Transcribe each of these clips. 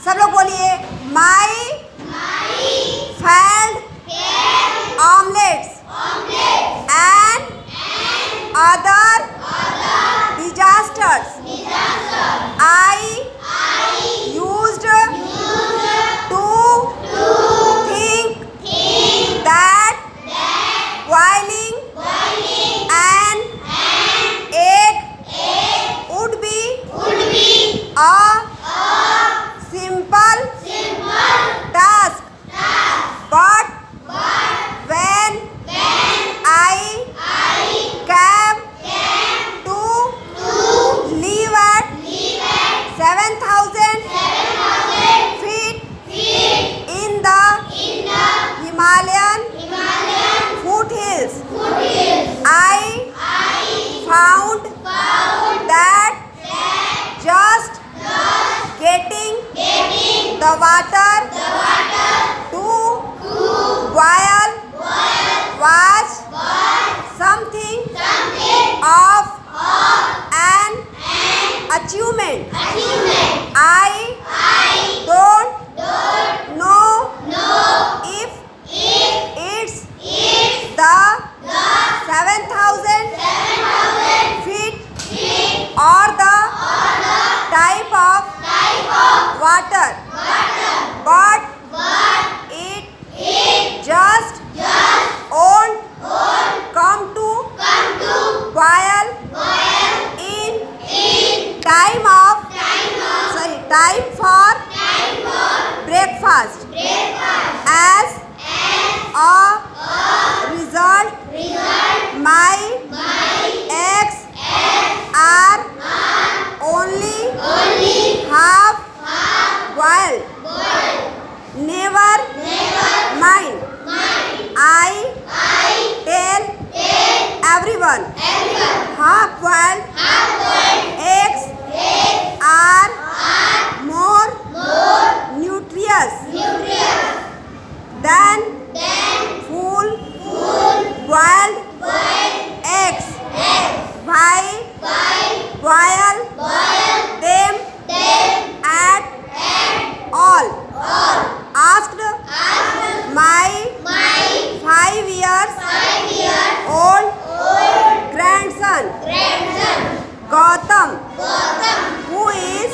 सब लोग बोलिए, माई failed omelets and other disasters. I used to think that boiling an egg would be a simple task, but when I came to live at 7,000 feet in the Himalayan foothills, I found that just getting the water to boil was something of an achievement. I don't know if it's the 7,000 feet or the type of water, but it just won't come to boil in time for breakfast. As a result, my eggs are only half boiled. Never mind. I tell everyone, half boiled eggs are more nutritious than full boiled eggs. Why boil them at all? Asked my 5 years old grandson Gautam, who is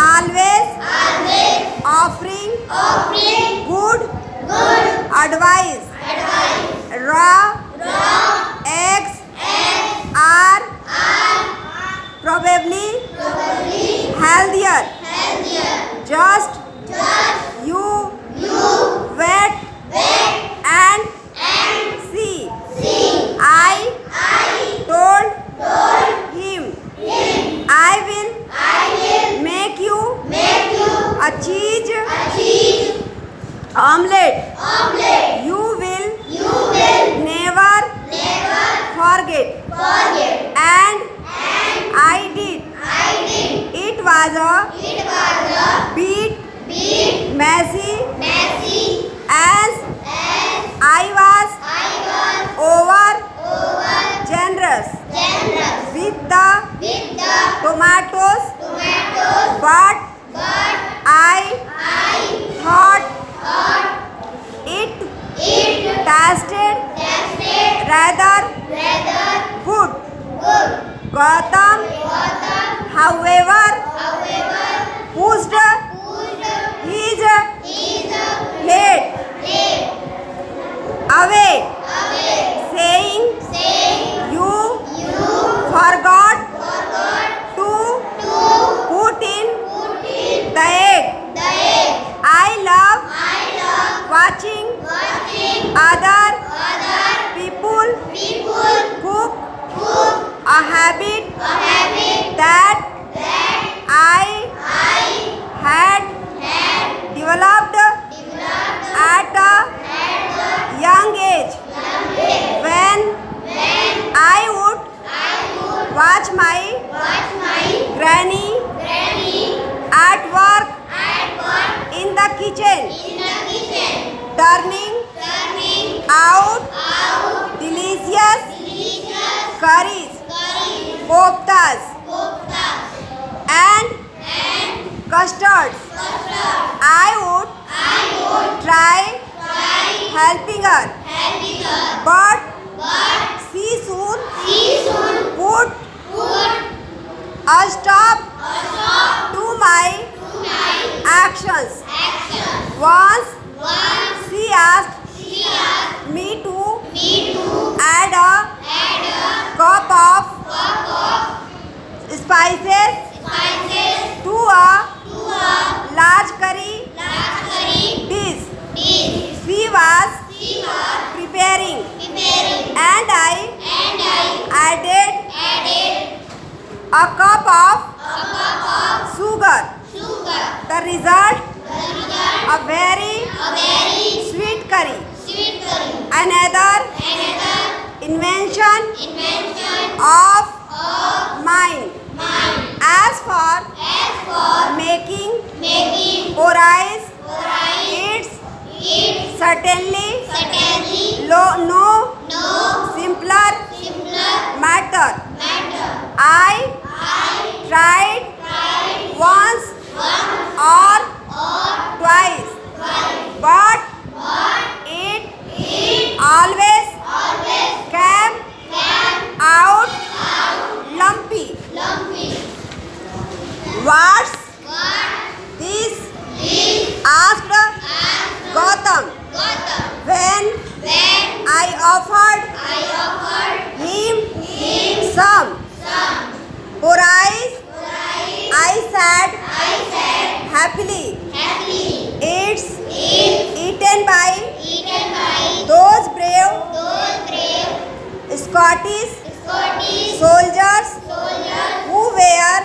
always offering good advice. Raw eggs are probably healthier. Just you wait and see. I told him, I will make you a cheese omelette. You will never forget. And I did. It was a bit messy as I was over generous with the tomatoes, but I thought it tasted rather good. Gautam, however, pushed I would try helping her. But she soon put a stop to my actions. Once she asked me to add a cup of spices to a large curry dish. She was preparing, and I added a cup of sugar. The result, a very sweet curry. Another invention of mine. As for making porridge, it's certainly no simpler matter. I tried once or twice, but it always came out lumpy. What's this? Asked Gautam when I offered him some porridge. I said happily, it's eaten by those brave Scottish soldiers who were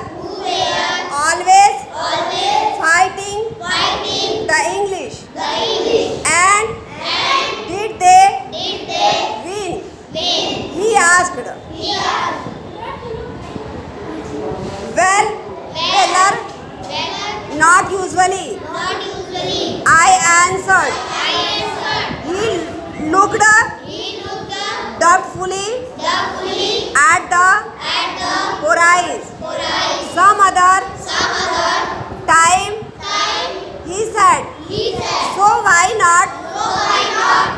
always fighting the English. And did they win? He asked. Well, not usually. I answered. He looked doubtfully at the porridge. Some other time, he said. So why not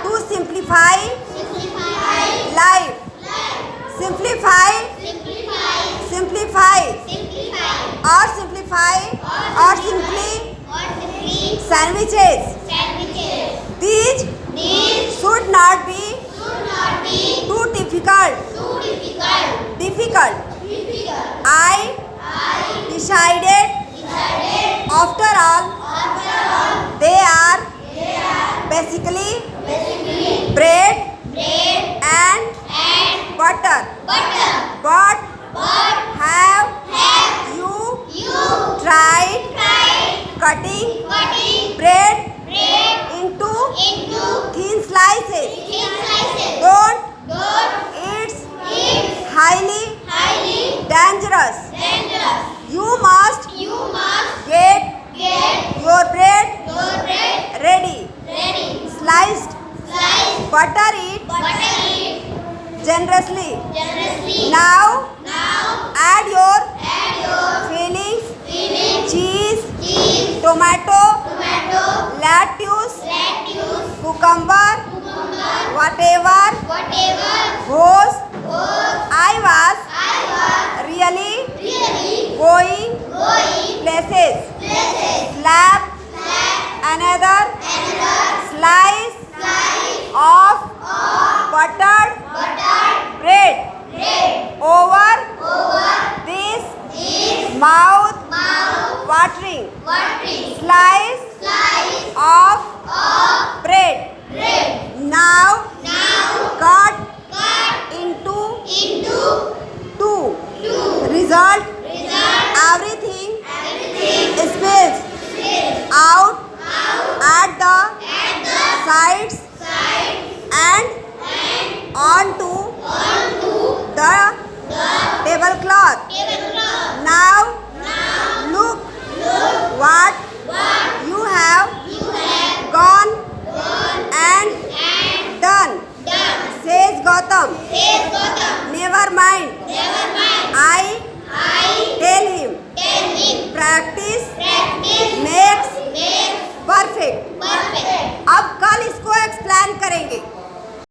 to simplify life? Simplify or simply sandwiches. These should not be too difficult. I decided, after all, they are basically bread and butter. But have you tried cutting bread into thin slices? Don't. It's highly dangerous. You must get your bread ready. Sliced butter it generously. Now add your fillings, cheese, tomato, lettuce, cucumber, whatever goes. I was really going places. Slap another slice of buttered bread over this mouth-watering slice of bread. Now cut into two. Result, everything spills out at the sides and onto the tablecloth. Now look what you have gone and done, says Gautam. Never mind, I tell him. Practice makes बयान करेंगे।